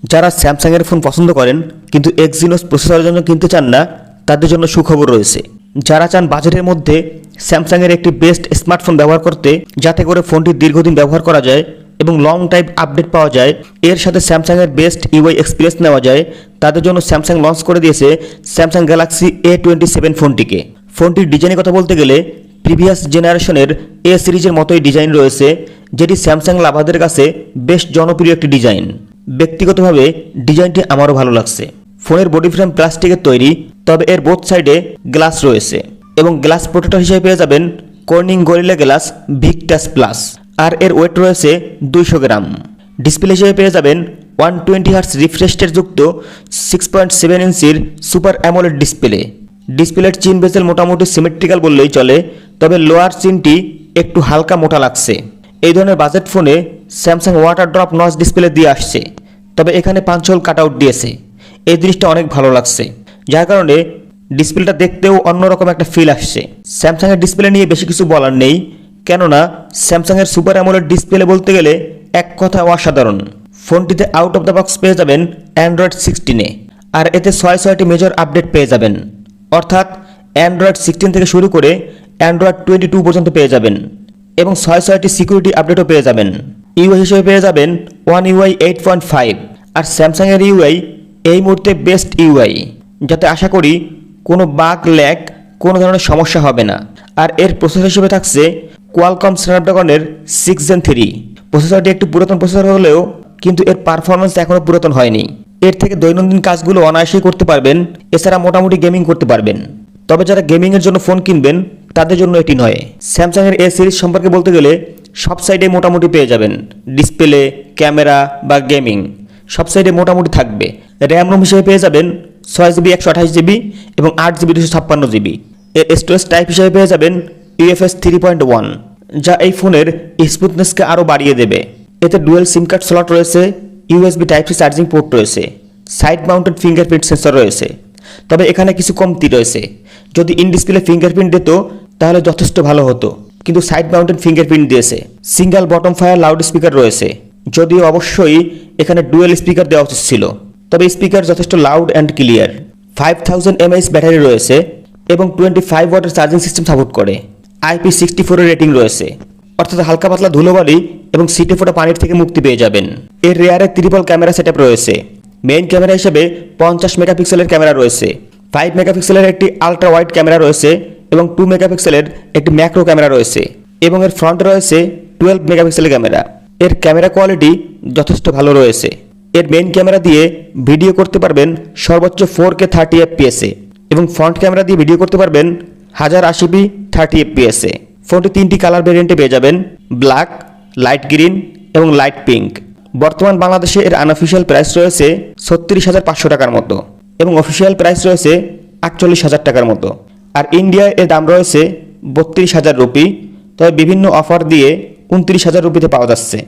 যারা স্যামসাংয়ের ফোন পছন্দ করেন কিন্তু এক্সিনোস প্রসেসরের জন্য কিনতে চান না, তাদের জন্য সুখবর রয়েছে। যারা চান বাজেটের মধ্যে স্যামসাংয়ের একটি বেস্ট স্মার্টফোন ব্যবহার করতে, যাতে করে ফোনটি দীর্ঘদিন ব্যবহার করা যায় এবং লং টাইম আপডেট পাওয়া যায়, এর সাথে স্যামসাংয়ের বেস্ট ইউআই এক্সপিরিয়েন্স নেওয়া যায়, তাদের জন্য স্যামসাং লঞ্চ করে দিয়েছে স্যামসাং গ্যালাক্সি A27 ফোনটিকে। ফোনটির ডিজাইনের কথা বলতে গেলে প্রিভিয়াস জেনারেশনের এ সিরিজের মতোই ডিজাইন রয়েছে, যেটি স্যামসাং লাভারদের কাছে বেশ জনপ্রিয় একটি ডিজাইন। ব্যক্তিগতভাবে ডিজাইনটি আমারও ভালো লাগছে। ফোনের বডি ফ্রেম প্লাস্টিকের তৈরি, তবে এর বোথ সাইডে গ্লাস রয়েছে এবং গ্লাস প্রোটেক্টর হিসেবে পেয়ে যাবেন Corning Gorilla glass Victus plus, আর এর ওয়েট রয়েছে 200 গ্রাম। ডিসপ্লে হিসেবে পেয়ে যাবেন 120 হার্টজ রিফ্রেশ রেট যুক্ত 6.7 ইঞ্চির সুপার অ্যামোলেড ডিসপ্লে। ডিসপ্লের চিন বেজেল মোটামুটি সিমেট্রিক্যাল বললেই চলে, তবে লোয়ার চিনটি একটু হালকা মোটা লাগছে। এই ধরনের বাজেট ফোনে Samsung water drop notch display দিয়ে আসছে, তবে এখানে 5 হোল কাট আউট দিয়েছে। এই জিনিসটা অনেক ভালো লাগছে, যার কারণে ডিসপ্লেটা দেখতেও অন্যরকম একটা ফিল আসছে। স্যামসাংয়ের ডিসপ্লে নিয়ে বেশি কিছু বলার নেই, কেননা স্যামসাংয়ের সুপার অ্যামোলেড ডিসপ্লে বলতে গেলে এক কথা অসাধারণ। ফোনটিতে আউট অফ দ্য বক্স পেয়ে যাবেন অ্যান্ড্রয়েড 16-এ, আর এতে 6টি মেজর আপডেট পেয়ে যাবেন, অর্থাৎ অ্যান্ড্রয়েড 16 থেকে শুরু করে অ্যান্ড্রয়েড 22 পর্যন্ত পেয়ে যাবেন এবং 6টি সিকিউরিটি আপডেটও পেয়ে যাবেন। ইউআই হিসেবে পেয়ে যাবেন One UI 8.5, আর স্যামসাংয়ের ইউআই এই মুহূর্তে বেস্ট ইউআই, যাতে আশা করি কোনো বাগ ল্যাগ কোনো ধরনের সমস্যা হবে না। আর এর প্রসেসর হিসেবে থাকছে কোয়ালকম স্ন্যাপড্রাগনের 6 Gen 3। প্রসেসরটি একটু পুরাতন প্রসেসর হলেও কিন্তু এর পারফরমেন্স এখনও পুরাতন হয়নি। এর থেকে দৈনন্দিন কাজগুলো অনায়াসেই করতে পারবেন, এছাড়া মোটামুটি গেমিং করতে পারবেন। তবে যারা গেমিংয়ের জন্য ফোন কিনবেন তাদের জন্য এটি নয়। স্যামসাংয়ের এ সিরিজ সম্পর্কে বলতে গেলে সব সাইডে মোটামুটি পেয়ে যাবেন, ডিসপ্লে, ক্যামেরা বা গেমিং সব সাইডে মোটামুটি থাকবে। র্যাম রোম হিসেবে পেয়ে যাবেন 6GB 128GB এবং 8GB 256GB। এর স্টোরেজ টাইপ হিসেবে পেয়ে যাবেন UFS 3.1, যা এই ফোনের স্মুথনেসকে আরও বাড়িয়ে দেবে। এতে ডুয়েল সিম কার্ড স্লট রয়েছে, USB Type-C চার্জিং পোর্ট রয়েছে, সাইড মাউন্টেড ফিঙ্গারপ্রিন্ট সেন্সর রয়েছে। তবে এখানে কিছু কমতি রয়েছে। যদি ইন ডিসপ্লে ফিঙ্গারপ্রিন্ট দিত তাহলে যথেষ্ট ভালো হতো, কিন্তু সাইড মাউন্টেড ফিঙ্গারপ্রিন্ট দিয়েছে। Single bottom fire loud speaker রয়েছে, যদিও অবশ্যই এখানে ডুয়েল স্পিকার দেওয়া উচিত ছিল, তবে স্পিকার যথেষ্ট loud and clear. 5000 mAh battery রয়েছে এবং 25 ওয়াটের চার্জিং সিস্টেম সাপোর্ট করে। IP64 এর রেটিং রয়েছে, অর্থাৎ হালকা পাতলা ধুলোবালি এবং সিটে ফোটা পানির থেকে মুক্তি পেয়ে যাবেন। এর রেয়ারে ট্রিপল ক্যামেরা সেটআপ রয়েছে। মেইন ক্যামেরা হিসেবে 50 মেগাপিক্সেলের ক্যামেরা রয়েছে, 5 মেগাপিক্সেলের একটি আলট্রা ওয়াইড ক্যামেরা রয়েছে এবং 2 মেগাপিক্সেলের একটি ম্যাক্রো ক্যামেরা রয়েছে এবং এর ফ্রন্টে রয়েছে 12 মেগাপিক্সেলের ক্যামেরা। এর ক্যামেরা কোয়ালিটি যথেষ্ট ভালো রয়েছে। এর মেইন ক্যামেরা দিয়ে ভিডিও করতে পারবেন সর্বোচ্চ 4K 30 FPS-এ এবং ফ্রন্ট ক্যামেরা দিয়ে ভিডিও করতে পারবেন 1080p 30 FPS-এ। ফোনটি 3টি কালার ভেরিয়েন্টে পেয়ে যাবেন, ব্ল্যাক, লাইট গ্রিন এবং লাইট পিঙ্ক। বর্তমান বাংলাদেশে এর আনঅফিসিয়াল প্রাইস রয়েছে 36,500 টাকার মতো এবং অফিসিয়াল প্রাইস রয়েছে 48,000 টাকার মতো। আর ইন্ডিয়ায় এর দাম রয়েছে 32,000 রুপি, তবে বিভিন্ন অফার দিয়ে 29,000 রুপিতে পাওয়া যাচ্ছে।